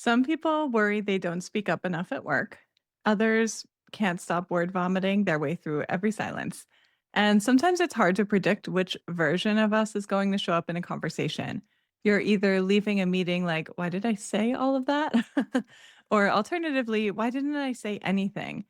Some people worry they don't speak up enough at work. Others can't stop word vomiting their way through every silence. And sometimes it's hard to predict which version of us is going to show up in a conversation. You're either leaving a meeting like, why did I say all of that? Or alternatively, why didn't I say anything?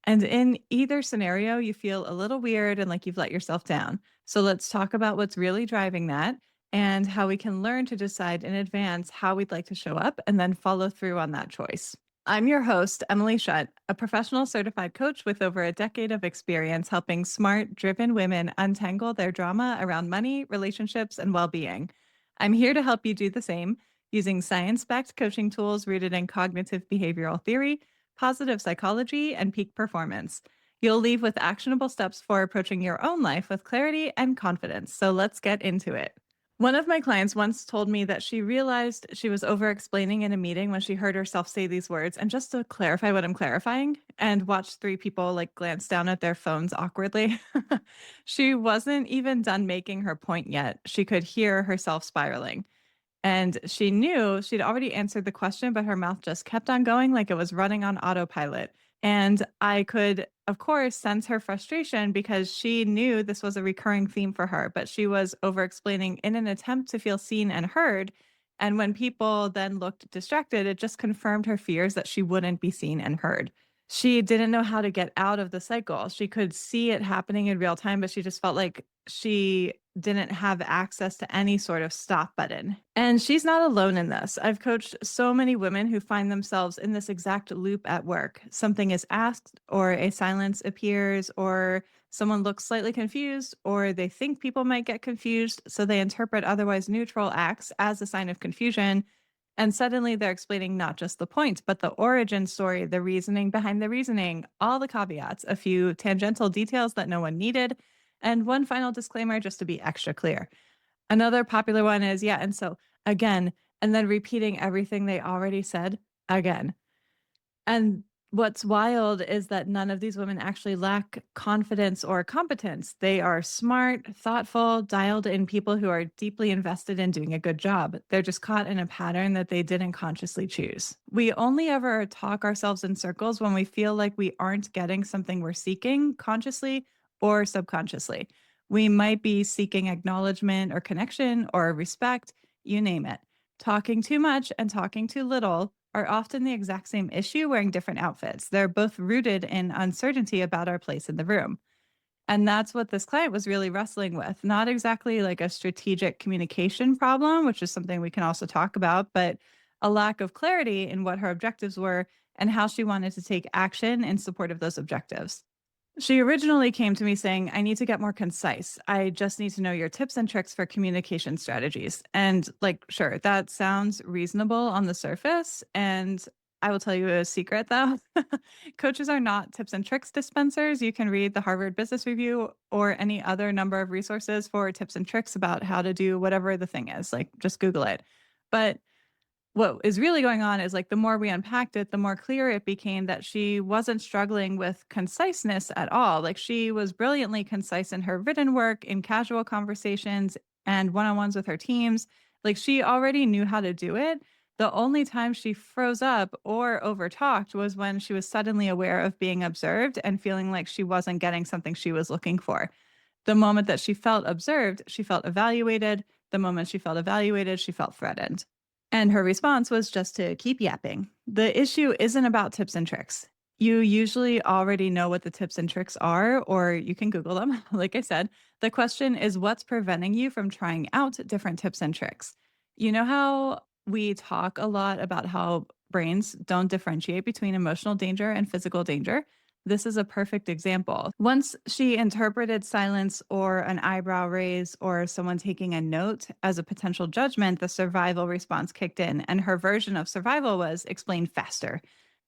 And in either scenario, you feel a little weird and like you've let yourself down. So let's talk about what's really driving that and how we can learn to decide in advance how we'd like to show up and then follow through on that choice. I'm your host, Emily Shutt, a professional certified coach with over a decade of experience helping smart, driven women untangle their drama around money, relationships, and well being. I'm here to help you do the same using science backed coaching tools rooted in cognitive behavioral theory, positive psychology, and peak performance. You'll leave with actionable steps for approaching your own life with clarity and confidence. So let's get into it. One of my clients once told me that she realized she was over explaining in a meeting when she heard herself say these words. And just to clarify what I'm clarifying, and watched three people like glance down at their phones awkwardly, she wasn't even done making her point yet. She could hear herself spiraling. And she knew she'd already answered the question, but her mouth just kept on going like it was running on autopilot. And I could, of course, sense her frustration because she knew this was a recurring theme for her, but she was over explaining in an attempt to feel seen and heard. And when people then looked distracted, it just confirmed her fears that she wouldn't be seen and heard. She didn't know how to get out of the cycle. She could see it happening in real time, but she just felt like she didn't have access to any sort of stop button. And she's not alone in this. I've coached so many women who find themselves in this exact loop at work. Something is asked, or a silence appears, or someone looks slightly confused, or they think people might get confused. So they interpret otherwise neutral acts as a sign of confusion. And suddenly they're explaining not just the point, but the origin story, the reasoning behind the reasoning, all the caveats, a few tangential details that no one needed, and one final disclaimer just to be extra clear. Another popular one is, yeah, and so again, and then repeating everything they already said again. And what's wild is that none of these women actually lack confidence or competence. They are smart, thoughtful, dialed in people who are deeply invested in doing a good job. They're just caught in a pattern that they didn't consciously choose. We only ever talk ourselves in circles when we feel like we aren't getting something we're seeking consciously or subconsciously. We might be seeking acknowledgement or connection or respect, you name it. Talking too much and talking too little are often the exact same issue wearing different outfits. They're both rooted in uncertainty about our place in the room. And that's what this client was really wrestling with. Not exactly like a strategic communication problem, which is something we can also talk about, but a lack of clarity in what her objectives were and how she wanted to take action in support of those objectives. She originally came to me saying, I need to get more concise. I just need to know your tips and tricks for communication strategies. And like, sure, that sounds reasonable on the surface. And I will tell you a secret though. Coaches are not tips and tricks dispensers. You can read the Harvard Business Review or any other number of resources for tips and tricks about how to do whatever the thing is. Like, just Google it. But what is really going on is like the more we unpacked it, the more clear it became that she wasn't struggling with conciseness at all. Like she was brilliantly concise in her written work, in casual conversations, and one on ones with her teams. Like she already knew how to do it. The only time she froze up or overtalked was when she was suddenly aware of being observed and feeling like she wasn't getting something she was looking for. The moment that she felt observed, she felt evaluated. The moment she felt evaluated, she felt threatened. And her response was just to keep yapping. The issue isn't about tips and tricks. You usually already know what the tips and tricks are, or you can Google them. Like I said, the question is what's preventing you from trying out different tips and tricks? You know how we talk a lot about how brains don't differentiate between emotional danger and physical danger? This is a perfect example. Once she interpreted silence or an eyebrow raise or someone taking a note as a potential judgment, the survival response kicked in. And her version of survival was explain faster.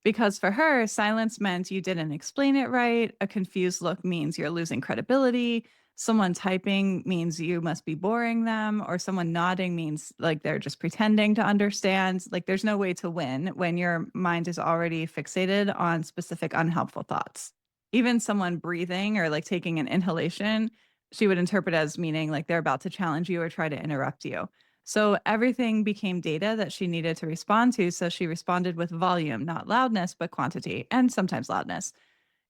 Because for her, silence meant you didn't explain it right. A confused look means you're losing credibility. Someone typing means you must be boring them, or someone nodding means like they're just pretending to understand. Like there's no way to win when your mind is already fixated on specific unhelpful thoughts. Even someone breathing or like taking an inhalation, she would interpret as meaning like they're about to challenge you or try to interrupt you. So everything became data that she needed to respond to. So she responded with volume, not loudness, but quantity, and sometimes loudness.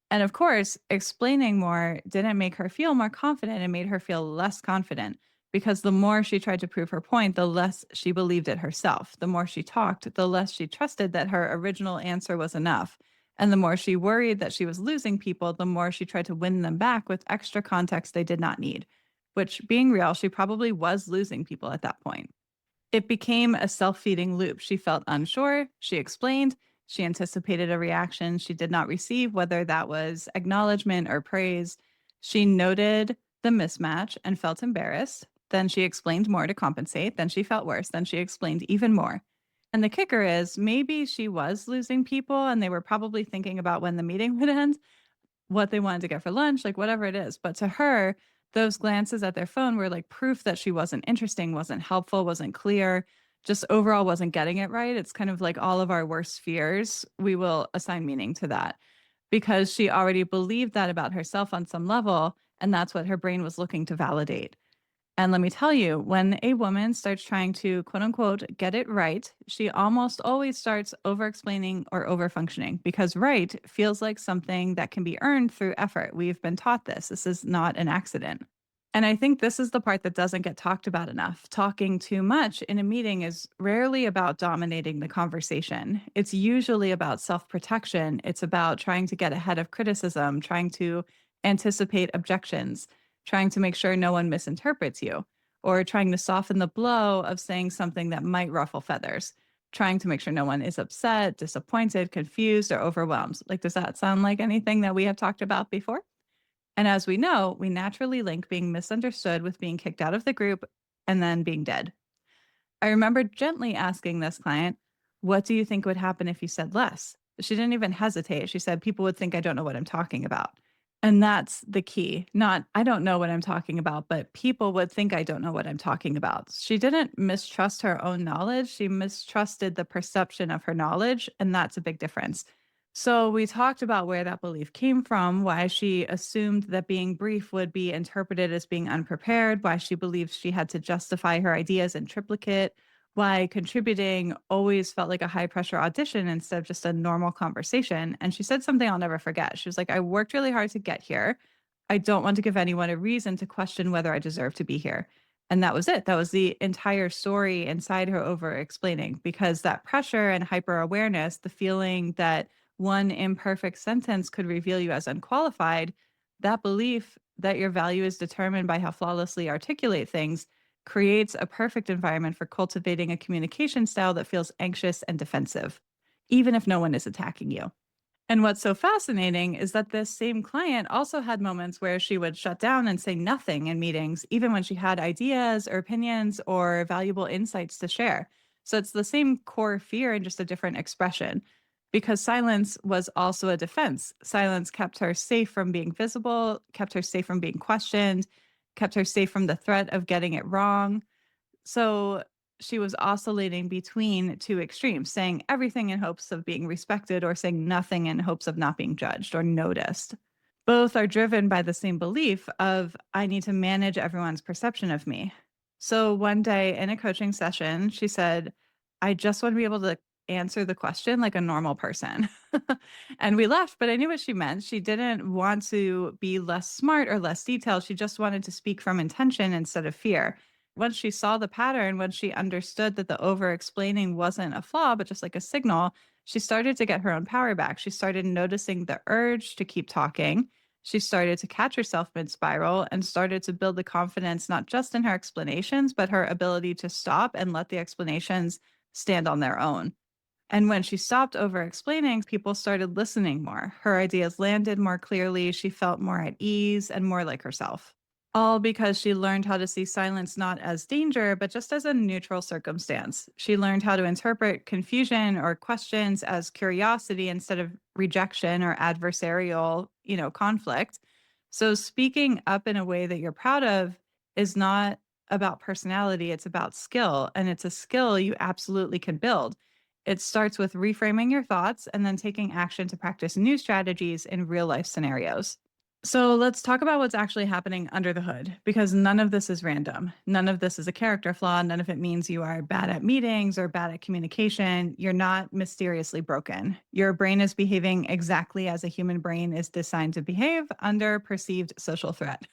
And of course, explaining more didn't make her feel more confident. It made her feel less confident because the more she tried to prove her point, the less she believed it herself. The more she talked, the less she trusted that her original answer was enough. And the more she worried that she was losing people, the more she tried to win them back with extra context they did not need, which, being real, she probably was losing people at that point. It became a self feeding loop. She felt unsure. She explained. She anticipated a reaction she did not receive, whether that was acknowledgement or praise. She noted the mismatch and felt embarrassed. Then she explained more to compensate. Then she felt worse. Then she explained even more. And the kicker is maybe she was losing people and they were probably thinking about when the meeting would end, what they wanted to get for lunch, like whatever it is. But to her, those glances at their phone were like proof that she wasn't interesting, wasn't helpful, wasn't clear, just overall wasn't getting it right. It's kind of like all of our worst fears. We will assign meaning to that because she already believed that about herself on some level. And that's what her brain was looking to validate. And let me tell you, when a woman starts trying to quote unquote get it right, she almost always starts over explaining or over functioning because right feels like something that can be earned through effort. We've been taught this. This is not an accident. And I think this is the part that doesn't get talked about enough. Talking too much in a meeting is rarely about dominating the conversation. It's usually about self protection. It's about trying to get ahead of criticism, trying to anticipate objections, trying to make sure no one misinterprets you, or trying to soften the blow of saying something that might ruffle feathers, trying to make sure no one is upset, disappointed, confused, or overwhelmed. Like, does that sound like anything that we have talked about before? And as we know, we naturally link being misunderstood with being kicked out of the group and then being dead. I remember gently asking this client, "What do you think would happen if you said less?" She didn't even hesitate. She said, "People would think I don't know what I'm talking about." And that's the key. Not, I don't know what I'm talking about, but people would think I don't know what I'm talking about. She didn't mistrust her own knowledge. She mistrusted the perception of her knowledge. And that's a big difference. So we talked about where that belief came from, why she assumed that being brief would be interpreted as being unprepared, why she believed she had to justify her ideas in triplicate, why contributing always felt like a high pressure audition instead of just a normal conversation. And she said something I'll never forget. She was like, "I worked really hard to get here. I don't want to give anyone a reason to question whether I deserve to be here." And that was it. That was the entire story inside her over explaining because that pressure and hyper awareness, the feeling that one imperfect sentence could reveal you as unqualified, that belief that your value is determined by how flawlessly you articulate things creates a perfect environment for cultivating a communication style that feels anxious and defensive, even if no one is attacking you. And what's so fascinating is that this same client also had moments where she would shut down and say nothing in meetings, even when she had ideas or opinions or valuable insights to share. So it's the same core fear and just a different expression because silence was also a defense. Silence kept her safe from being visible, kept her safe from being questioned, kept her safe from the threat of getting it wrong. So she was oscillating between two extremes, saying everything in hopes of being respected or saying nothing in hopes of not being judged or noticed. Both are driven by the same belief of I need to manage everyone's perception of me. So one day in a coaching session, she said, "I just want to be able to answer the question like a normal person." And we laughed, but I knew what she meant. She didn't want to be less smart or less detailed. She just wanted to speak from intention instead of fear. Once she saw the pattern, once she understood that the over explaining wasn't a flaw, but just like a signal, she started to get her own power back. She started noticing the urge to keep talking. She started to catch herself mid spiral and started to build the confidence, not just in her explanations, but her ability to stop and let the explanations stand on their own. And when she stopped over explaining, people started listening more. Her ideas landed more clearly. She felt more at ease and more like herself. All because she learned how to see silence not as danger, but just as a neutral circumstance. She learned how to interpret confusion or questions as curiosity instead of rejection or adversarial, conflict. So speaking up in a way that you're proud of is not about personality, it's about skill. And it's a skill you absolutely can build. It starts with reframing your thoughts and then taking action to practice new strategies in real life scenarios. So let's talk about what's actually happening under the hood because none of this is random. None of this is a character flaw. None of it means you are bad at meetings or bad at communication. You're not mysteriously broken. Your brain is behaving exactly as a human brain is designed to behave under perceived social threat.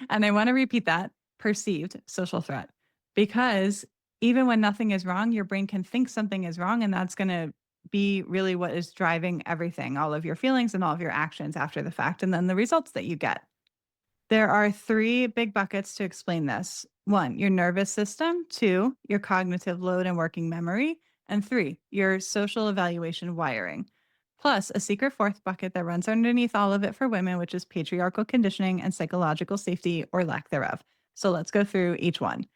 And I want to repeat that perceived social threat because even when nothing is wrong, your brain can think something is wrong, and that's going to be really what is driving everything, all of your feelings and all of your actions after the fact, and then the results that you get. There are three big buckets to explain this: one, your nervous system; two, your cognitive load and working memory; and three, your social evaluation wiring. Plus, a secret fourth bucket that runs underneath all of it for women, which is patriarchal conditioning and psychological safety or lack thereof. So let's go through each one.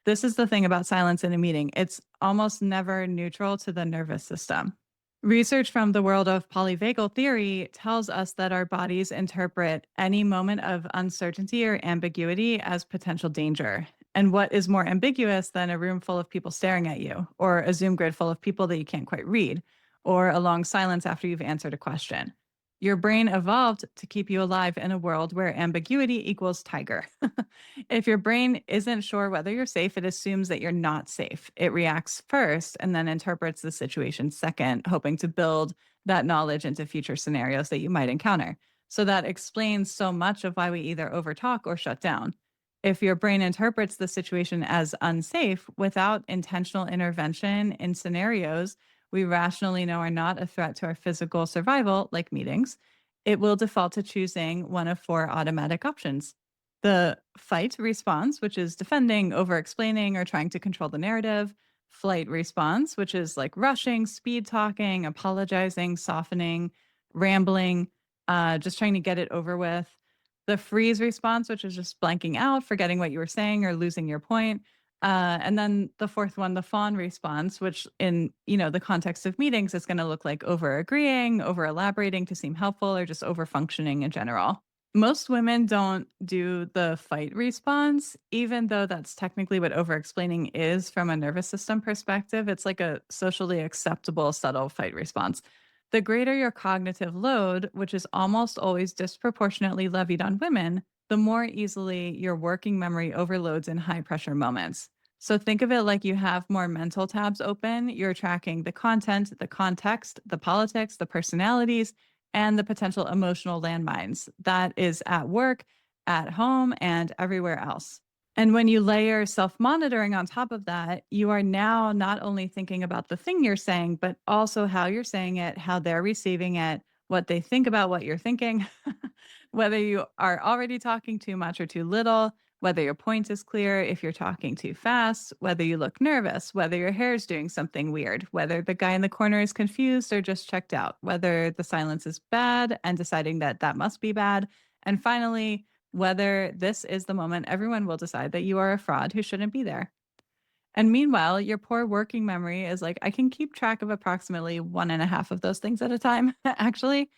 This is the thing about silence in a meeting, it's almost never neutral to the nervous system. Research from the world of polyvagal theory tells us that our bodies interpret any moment of uncertainty or ambiguity as potential danger. And what is more ambiguous than a room full of people staring at you, or a Zoom grid full of people that you can't quite read, or a long silence after you've answered a question? Your brain evolved to keep you alive in a world where ambiguity equals tiger. If your brain isn't sure whether you're safe, it assumes that you're not safe. It reacts first and then interprets the situation second, hoping to build that knowledge into future scenarios that you might encounter. So that explains so much of why we either overtalk or shut down. If your brain interprets the situation as unsafe without intentional intervention in scenarios we rationally know are not a threat to our physical survival, like meetings, it will default to choosing one of four automatic options: the fight response, which is defending, over explaining, or trying to control the narrative; flight response, which is like rushing, speed talking, apologizing, softening, rambling, just trying to get it over with; the freeze response, which is just blanking out, forgetting what you were saying, or losing your point. And then the fourth one, the fawn response, which in the context of meetings is going to look like over agreeing, over elaborating to seem helpful, or just over functioning in general. Most women don't do the fight response, even though that's technically what over explaining is from a nervous system perspective. It's like a socially acceptable, subtle fight response. The greater your cognitive load, which is almost always disproportionately levied on women, the more easily your working memory overloads in high pressure moments. So think of it like you have more mental tabs open. You're tracking the content, the context, the politics, the personalities, and the potential emotional landmines that is at work, at home, and everywhere else. And when you layer self monitoring on top of that, you are now not only thinking about the thing you're saying, but also how you're saying it, how they're receiving it, what they think about what you're thinking, whether you are already talking too much or too little, whether your point is clear, if you're talking too fast, whether you look nervous, whether your hair is doing something weird, whether the guy in the corner is confused or just checked out, whether the silence is bad and deciding that that must be bad. And finally, whether this is the moment everyone will decide that you are a fraud who shouldn't be there. And meanwhile, your poor working memory is like, I can keep track of approximately one and a half of those things at a time, actually.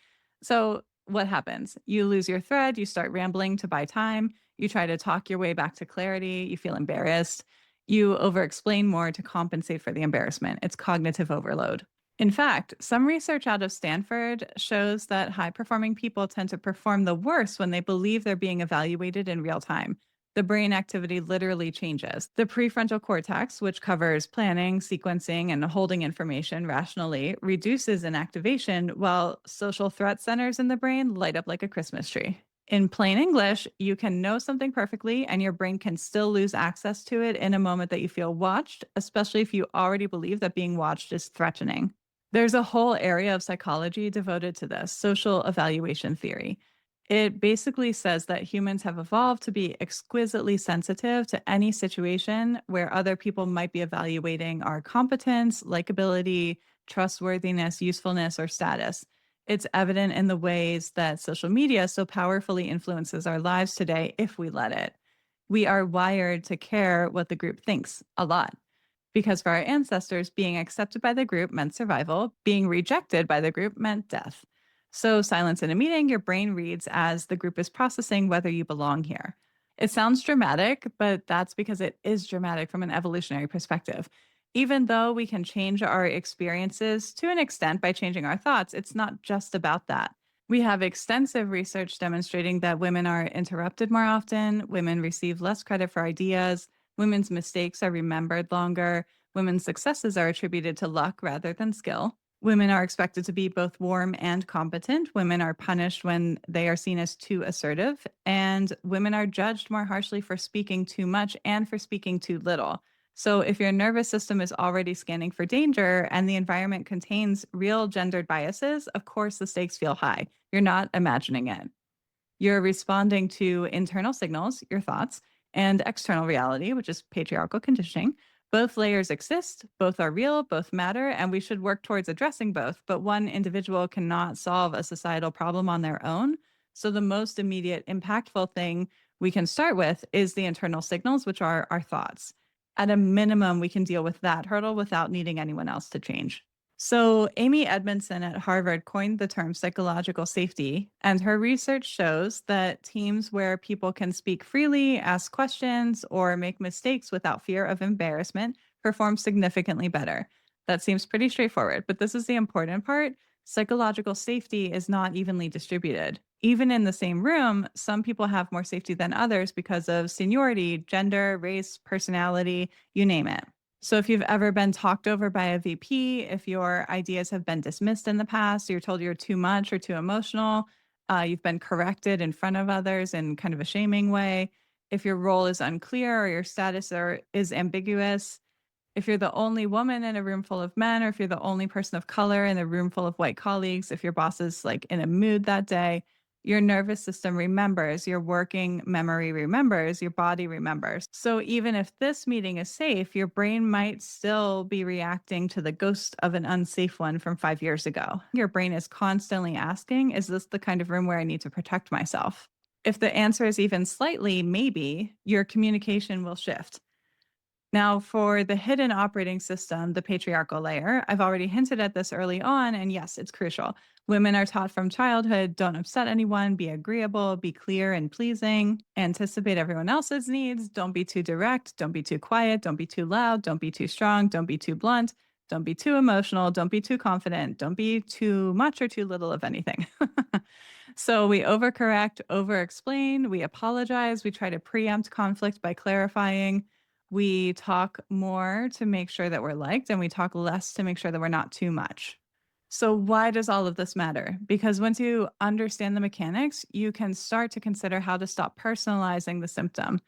So, what happens? You lose your thread, you start rambling to buy time, you try to talk your way back to clarity, you feel embarrassed, you over explain more to compensate for the embarrassment. It's cognitive overload. In fact, some research out of Stanford shows that high performing people tend to perform the worst when they believe they're being evaluated in real time. The brain activity literally changes. The prefrontal cortex, which covers planning, sequencing, and holding information rationally, reduces in activation, while social threat centers in the brain light up like a Christmas tree. In plain English, you can know something perfectly, and your brain can still lose access to it in a moment that you feel watched, especially if you already believe that being watched is threatening. There's a whole area of psychology devoted to this, social evaluation theory. It basically says that humans have evolved to be exquisitely sensitive to any situation where other people might be evaluating our competence, likability, trustworthiness, usefulness, or status. It's evident in the ways that social media so powerfully influences our lives today if we let it. We are wired to care what the group thinks a lot. Because for our ancestors, being accepted by the group meant survival, being rejected by the group meant death. So, silence in a meeting, your brain reads as the group is processing whether you belong here. It sounds dramatic, but that's because it is dramatic from an evolutionary perspective. Even though we can change our experiences to an extent by changing our thoughts, it's not just about that. We have extensive research demonstrating that women are interrupted more often, women receive less credit for ideas, women's mistakes are remembered longer, women's successes are attributed to luck rather than skill. Women are expected to be both warm and competent. Women are punished when they are seen as too assertive, and women are judged more harshly for speaking too much and for speaking too little. So, if your nervous system is already scanning for danger and the environment contains real gendered biases, of course the stakes feel high. You're not imagining it. You're responding to internal signals, your thoughts, and external reality, which is patriarchal conditioning. Both layers exist, both are real, both matter, and we should work towards addressing both. But one individual cannot solve a societal problem on their own. So, the most immediate, impactful thing we can start with is the internal signals, which are our thoughts. At a minimum, we can deal with that hurdle without needing anyone else to change. So, Amy Edmondson at Harvard coined the term psychological safety, and her research shows that teams where people can speak freely, ask questions, or make mistakes without fear of embarrassment perform significantly better. That seems pretty straightforward, but this is the important part. Psychological safety is not evenly distributed. Even in the same room, some people have more safety than others because of seniority, gender, race, personality, you name it. So if you've ever been talked over by a VP, if your ideas have been dismissed in the past, you're told you're too much or too emotional, you've been corrected in front of others in kind of a shaming way, if your role is unclear or your status is ambiguous, if you're the only woman in a room full of men, or if you're the only person of color in a room full of white colleagues, if your boss is like in a mood that day, your nervous system remembers, your working memory remembers, your body remembers. So even if this meeting is safe, your brain might still be reacting to the ghost of an unsafe one from 5 years ago. Your brain is constantly asking, is this the kind of room where I need to protect myself? If the answer is even slightly maybe, your communication will shift. Now, for the hidden operating system, the patriarchal layer, I've already hinted at this early on, and yes, it's crucial. Women are taught from childhood don't upset anyone, be agreeable, be clear and pleasing, anticipate everyone else's needs, don't be too direct, don't be too quiet, don't be too loud, don't be too strong, don't be too blunt, don't be too emotional, don't be too confident, don't be too much or too little of anything. So we overcorrect, over explain, we apologize, we try to preempt conflict by clarifying. We talk more to make sure that we're liked, and we talk less to make sure that we're not too much. So, why does all of this matter? Because once you understand the mechanics, you can start to consider how to stop personalizing the symptom.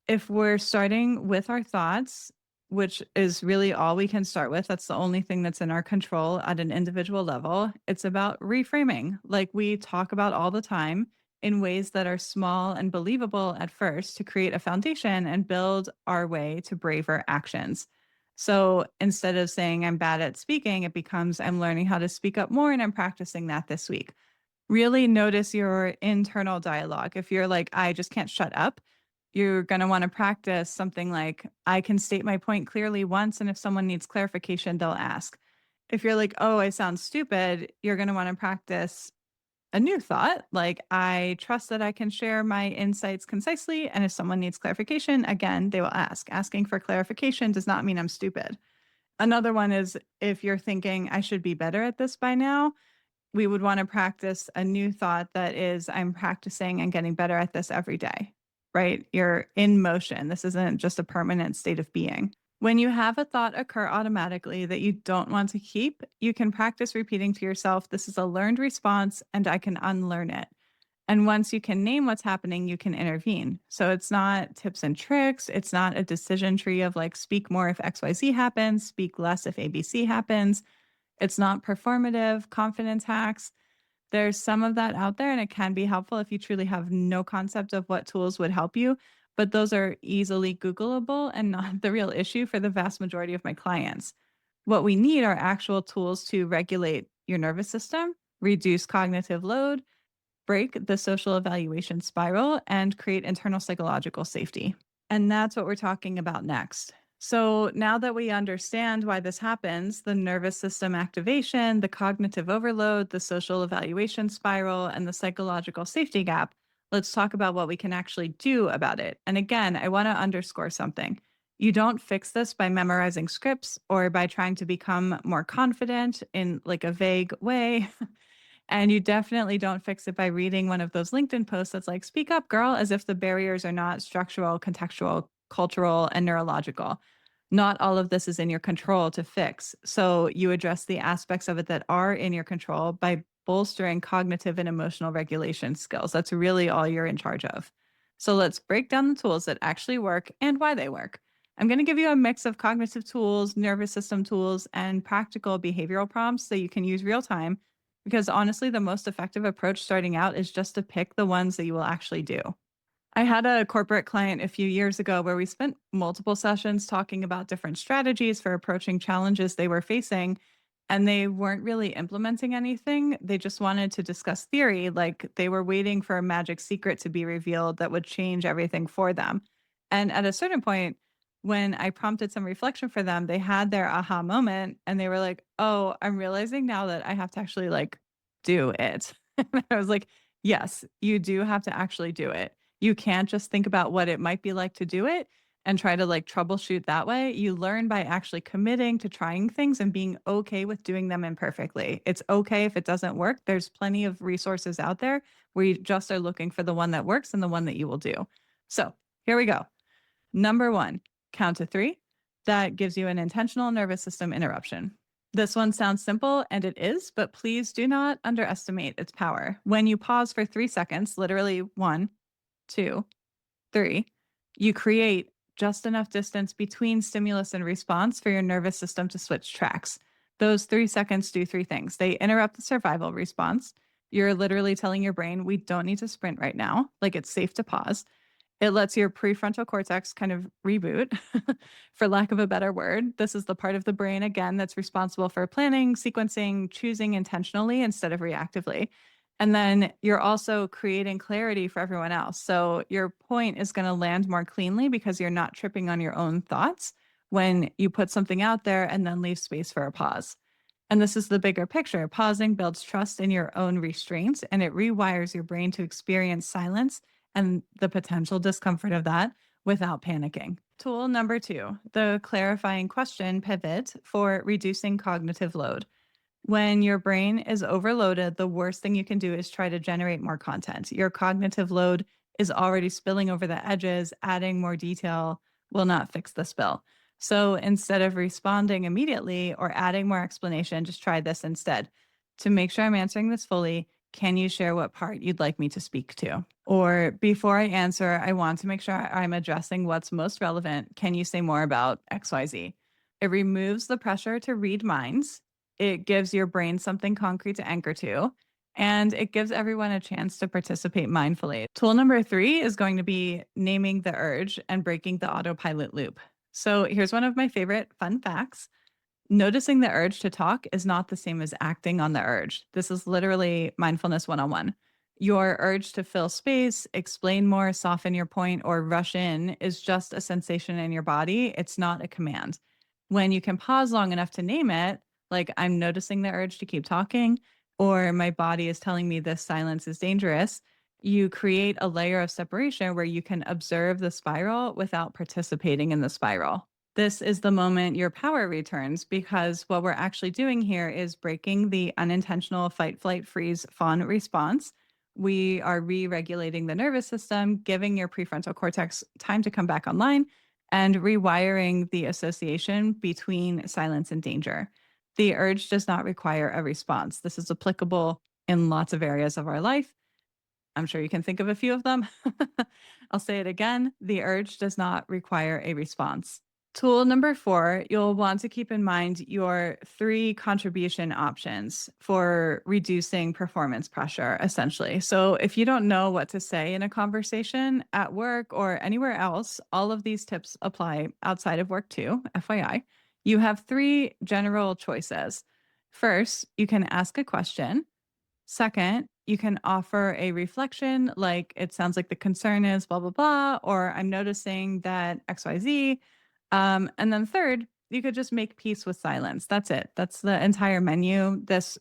If we're starting with our thoughts, which is really all we can start with, that's the only thing that's in our control at an individual level. It's about reframing, like we talk about all the time, in ways that are small and believable at first to create a foundation and build our way to braver actions. So instead of saying I'm bad at speaking, it becomes I'm learning how to speak up more and I'm practicing that this week. Really notice your internal dialogue. If you're like, I just can't shut up, you're going to want to practice something like, I can state my point clearly once, and if someone needs clarification, they'll ask. If you're like, oh, I sound stupid, you're going to want to practice a new thought, like, I trust that I can share my insights concisely. And if someone needs clarification, again, they will ask. Asking for clarification does not mean I'm stupid. Another one is if you're thinking, I should be better at this by now, we would want to practice a new thought that is, I'm practicing and getting better at this every day, right? You're in motion. This isn't just a permanent state of being. When you have a thought occur automatically that you don't want to keep, you can practice repeating to yourself, this is a learned response and I can unlearn it. And once you can name what's happening, you can intervene. So it's not tips and tricks. It's not a decision tree of like, speak more if XYZ happens, speak less if ABC happens. It's not performative confidence hacks. There's some of that out there, and it can be helpful if you truly have no concept of what tools would help you. But those are easily Googleable and not the real issue for the vast majority of my clients. What we need are actual tools to regulate your nervous system, reduce cognitive load, break the social evaluation spiral, and create internal psychological safety. And that's what we're talking about next. So now that we understand why this happens, the nervous system activation, the cognitive overload, the social evaluation spiral, and the psychological safety gap, let's talk about what we can actually do about it. And again, I want to underscore something. You don't fix this by memorizing scripts or by trying to become more confident in like a vague way. And you definitely don't fix it by reading one of those LinkedIn posts that's like, speak up, girl, as if the barriers are not structural, contextual, cultural, and neurological. Not all of this is in your control to fix. So you address the aspects of it that are in your control by bolstering cognitive and emotional regulation skills. That's really all you're in charge of. So let's break down the tools that actually work and why they work. I'm going to give you a mix of cognitive tools, nervous system tools, and practical behavioral prompts that you can use real time. Because honestly, the most effective approach starting out is just to pick the ones that you will actually do. I had a corporate client a few years ago where we spent multiple sessions talking about different strategies for approaching challenges they were facing, and they weren't really implementing anything. They just wanted to discuss theory, like they were waiting for a magic secret to be revealed that would change everything for them. And at a certain point, when I prompted some reflection for them, they had their aha moment and they were like, "Oh, I'm realizing now that I have to actually like do it." And I was like, "Yes, you do have to actually do it. You can't just think about what it might be like to do it and try to like troubleshoot that way. You learn by actually committing to trying things and being okay with doing them imperfectly. It's okay if it doesn't work. There's plenty of resources out there where you just are looking for the one that works and the one that you will do. So here we go. Number one, count to three. That gives you an intentional nervous system interruption. This one sounds simple, and it is, but please do not underestimate its power. When you pause for 3 seconds, literally 1, 2, 3, you create just enough distance between stimulus and response for your nervous system to switch tracks. Those 3 seconds do three things. They interrupt the survival response. You're literally telling your brain, we don't need to sprint right now. Like it's safe to pause. It lets your prefrontal cortex kind of reboot, for lack of a better word. This is the part of the brain, again, that's responsible for planning, sequencing, choosing intentionally instead of reactively. And then you're also creating clarity for everyone else. So your point is going to land more cleanly because you're not tripping on your own thoughts when you put something out there and then leave space for a pause. And this is the bigger picture. Pausing builds trust in your own restraints and it rewires your brain to experience silence and the potential discomfort of that without panicking. Tool number two, the clarifying question pivot for reducing cognitive load. When your brain is overloaded, the worst thing you can do is try to generate more content. Your cognitive load is already spilling over the edges. Adding more detail will not fix the spill. So instead of responding immediately or adding more explanation, just try this instead. To make sure I'm answering this fully, can you share what part you'd like me to speak to? Or before I answer, I want to make sure I'm addressing what's most relevant. Can you say more about XYZ? It removes the pressure to read minds. It gives your brain something concrete to anchor to, and it gives everyone a chance to participate mindfully. Tool number three is going to be naming the urge and breaking the autopilot loop. So here's one of my favorite fun facts. Noticing the urge to talk is not the same as acting on the urge. This is literally mindfulness 101. Your urge to fill space, explain more, soften your point, or rush in is just a sensation in your body. It's not a command. When you can pause long enough to name it, like I'm noticing the urge to keep talking, or my body is telling me this silence is dangerous, you create a layer of separation where you can observe the spiral without participating in the spiral. This is the moment your power returns because what we're actually doing here is breaking the unintentional fight, flight, freeze, fawn response. We are re regulating the nervous system, giving your prefrontal cortex time to come back online, and rewiring the association between silence and danger. The urge does not require a response. This is applicable in lots of areas of our life. I'm sure you can think of a few of them. I'll say it again. The urge does not require a response. Tool number four, you'll want to keep in mind your three contribution options for reducing performance pressure, essentially. So, if you don't know what to say in a conversation at work or anywhere else, all of these tips apply outside of work too, FYI. You have three general choices. First, you can ask a question. Second, you can offer a reflection like it sounds like the concern is blah, blah, blah, or I'm noticing that XYZ. And then third, you could just make peace with silence. That's it. That's the entire menu. This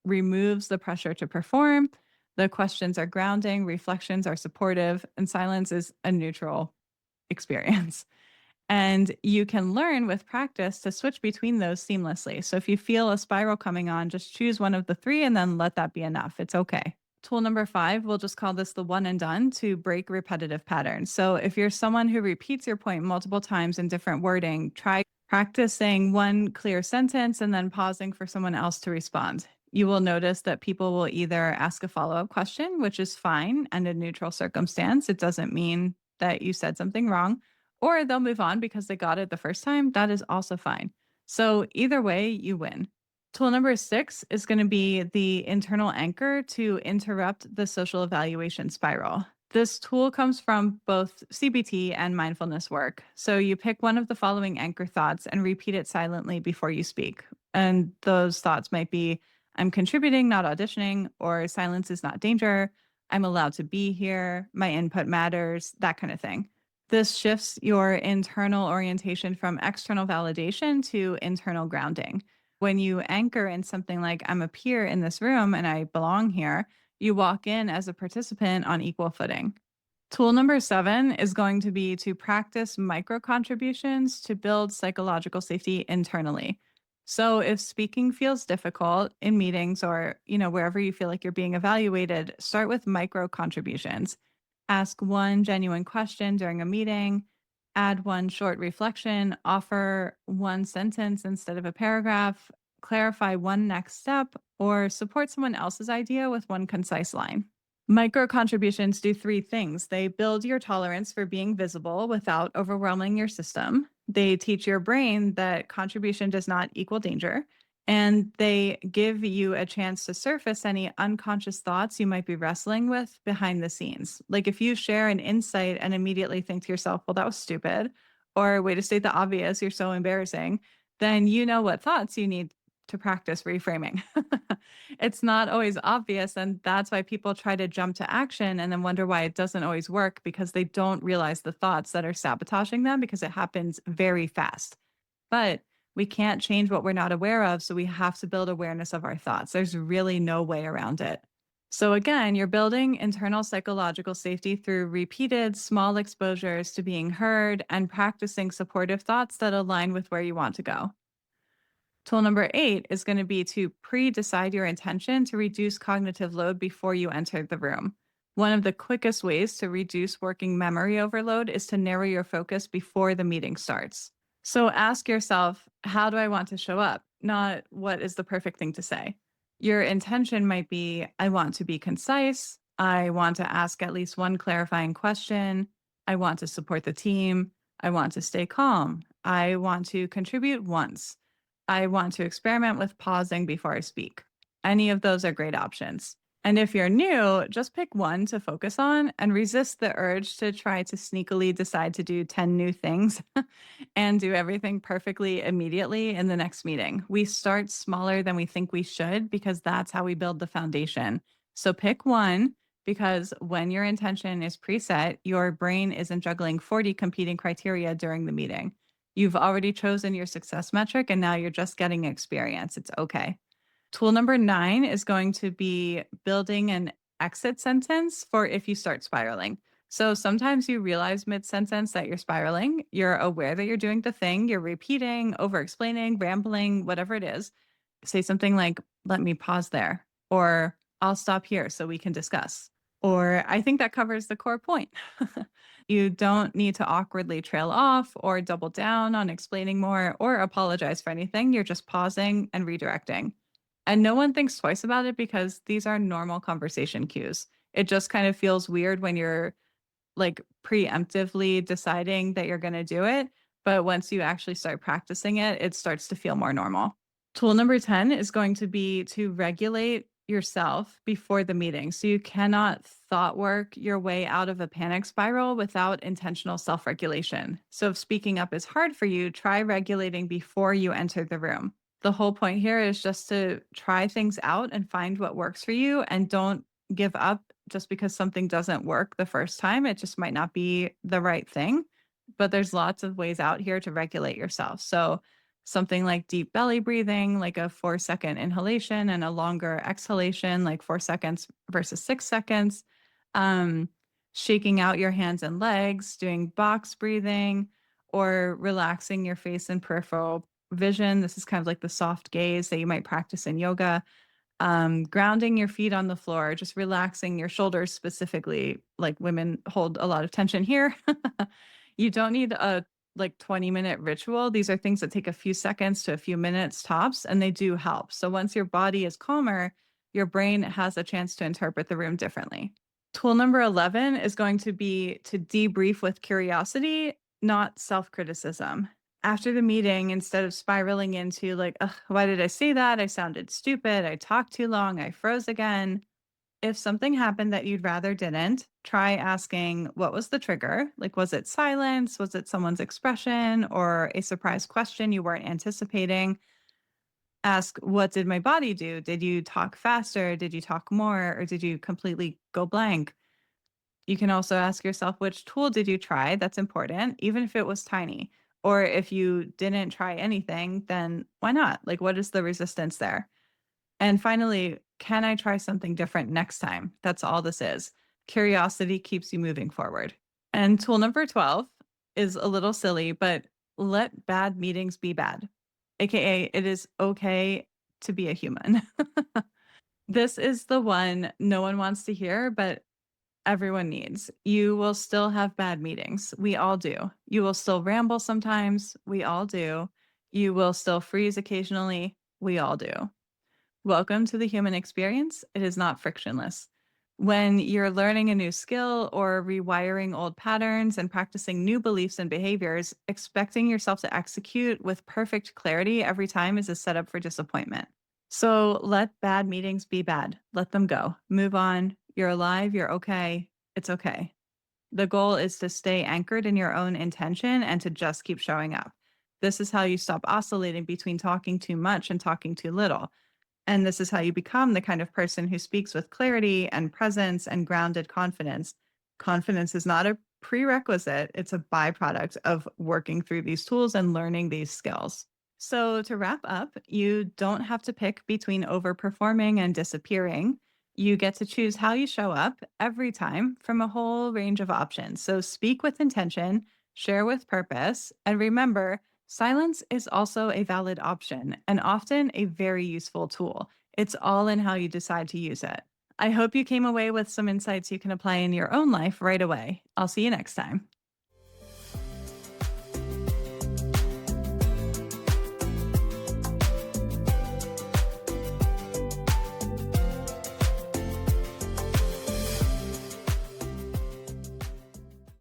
removes the pressure to perform. The questions are grounding, reflections are supportive, and silence is a neutral experience. And you can learn with practice to switch between those seamlessly. So if you feel a spiral coming on, just choose one of the three and then let that be enough. It's okay. Tool number 5, we'll just call this the one and done to break repetitive patterns. So if you're someone who repeats your point multiple times in different wording, try practicing one clear sentence and then pausing for someone else to respond. You will notice that people will either ask a follow up question, which is fine and a neutral circumstance. It doesn't mean that you said something wrong, or they'll move on because they got it the first time. That is also fine. So either way, you win. Tool number 6 is going to be the internal anchor to interrupt the social evaluation spiral. This tool comes from both CBT and mindfulness work. So you pick one of the following anchor thoughts and repeat it silently before you speak. And those thoughts might be I'm contributing, not auditioning, or silence is not danger. I'm allowed to be here. My input matters, that kind of thing. This shifts your internal orientation from external validation to internal grounding. When you anchor in something like, I'm a peer in this room and I belong here, you walk in as a participant on equal footing. Tool number 7 is going to be to practice micro contributions to build psychological safety internally. So if speaking feels difficult in meetings or, wherever you feel like you're being evaluated, start with micro contributions. Ask one genuine question during a meeting, add one short reflection, offer one sentence instead of a paragraph, clarify one next step, or support someone else's idea with one concise line. Micro contributions do three things. They build your tolerance for being visible without overwhelming your system. They teach your brain that contribution does not equal danger. And they give you a chance to surface any unconscious thoughts you might be wrestling with behind the scenes. Like if you share an insight and immediately think to yourself, well, that was stupid, or way to state the obvious, you're so embarrassing, then you know what thoughts you need to practice reframing. It's not always obvious. And that's why people try to jump to action and then wonder why it doesn't always work because they don't realize the thoughts that are sabotaging them because it happens very fast. But we can't change what we're not aware of. So we have to build awareness of our thoughts. There's really no way around it. So again, you're building internal psychological safety through repeated small exposures to being heard and practicing supportive thoughts that align with where you want to go. Tool number 8 is going to be to pre decide your intention to reduce cognitive load before you enter the room. One of the quickest ways to reduce working memory overload is to narrow your focus before the meeting starts. So ask yourself, how do I want to show up? Not what is the perfect thing to say. Your intention might be, I want to be concise. I want to ask at least one clarifying question. I want to support the team. I want to stay calm. I want to contribute once. I want to experiment with pausing before I speak. Any of those are great options. And if you're new, just pick one to focus on and resist the urge to try to sneakily decide to do 10 new things and do everything perfectly immediately in the next meeting. We start smaller than we think we should because that's how we build the foundation. So pick one because when your intention is preset, your brain isn't juggling 40 competing criteria during the meeting. You've already chosen your success metric and now you're just getting experience. It's okay. Tool number 9 is going to be building an exit sentence for if you start spiraling. So sometimes you realize mid sentence that you're spiraling. You're aware that you're doing the thing, you're repeating, over explaining, rambling, whatever it is. Say something like, let me pause there, or I'll stop here so we can discuss. Or I think that covers the core point. You don't need to awkwardly trail off or double down on explaining more or apologize for anything. You're just pausing and redirecting. And no one thinks twice about it because these are normal conversation cues. It just kind of feels weird when you're like preemptively deciding that you're going to do it. But once you actually start practicing it, it starts to feel more normal. Tool number 10 is going to be to regulate yourself before the meeting. So you cannot thought work your way out of a panic spiral without intentional self regulation. So if speaking up is hard for you, try regulating before you enter the room. The whole point here is just to try things out and find what works for you and don't give up just because something doesn't work the first time. It just might not be the right thing. But there's lots of ways out here to regulate yourself. So something like deep belly breathing, like a 4-second inhalation and a longer exhalation, like 4 seconds versus 6 seconds. Um, Shaking out your hands and legs, doing box breathing, or relaxing your face and peripheral vision. This is kind of like the soft gaze that you might practice in yoga. Grounding your feet on the floor, just relaxing your shoulders specifically. Like women hold a lot of tension here. You don't need a like 20-minute ritual. These are things that take a few seconds to a few minutes tops, and they do help. So once your body is calmer, your brain has a chance to interpret the room differently. Tool number 11 is going to be to debrief with curiosity, not self criticism. After the meeting, instead of spiraling into like, ugh, why did I say that? I sounded stupid. I talked too long. I froze again. If something happened that you'd rather didn't, try asking, what was the trigger? Like, was it silence? Was it someone's expression or a surprise question you weren't anticipating? Ask, what did my body do? Did you talk faster? Did you talk more? Or did you completely go blank? You can also ask yourself, which tool did you try? That's important, even if it was tiny. Or if you didn't try anything, then why not? Like, what is the resistance there? And finally, can I try something different next time? That's all this is. Curiosity keeps you moving forward. And tool number 12 is a little silly, but let bad meetings be bad, AKA, it is okay to be a human. This is the one no one wants to hear, but everyone needs. You will still have bad meetings. We all do. You will still ramble sometimes. We all do. You will still freeze occasionally. We all do. Welcome to the human experience. It is not frictionless. When you're learning a new skill or rewiring old patterns and practicing new beliefs and behaviors, expecting yourself to execute with perfect clarity every time is a setup for disappointment. So let bad meetings be bad. Let them go. Move on. You're alive. You're okay. It's okay. The goal is to stay anchored in your own intention and to just keep showing up. This is how you stop oscillating between talking too much and talking too little. And this is how you become the kind of person who speaks with clarity and presence and grounded confidence. Confidence is not a prerequisite, it's a byproduct of working through these tools and learning these skills. So, to wrap up, you don't have to pick between overperforming and disappearing. You get to choose how you show up every time from a whole range of options. So, speak with intention, share with purpose, and remember, silence is also a valid option and often a very useful tool. It's all in how you decide to use it. I hope you came away with some insights you can apply in your own life right away. I'll see you next time.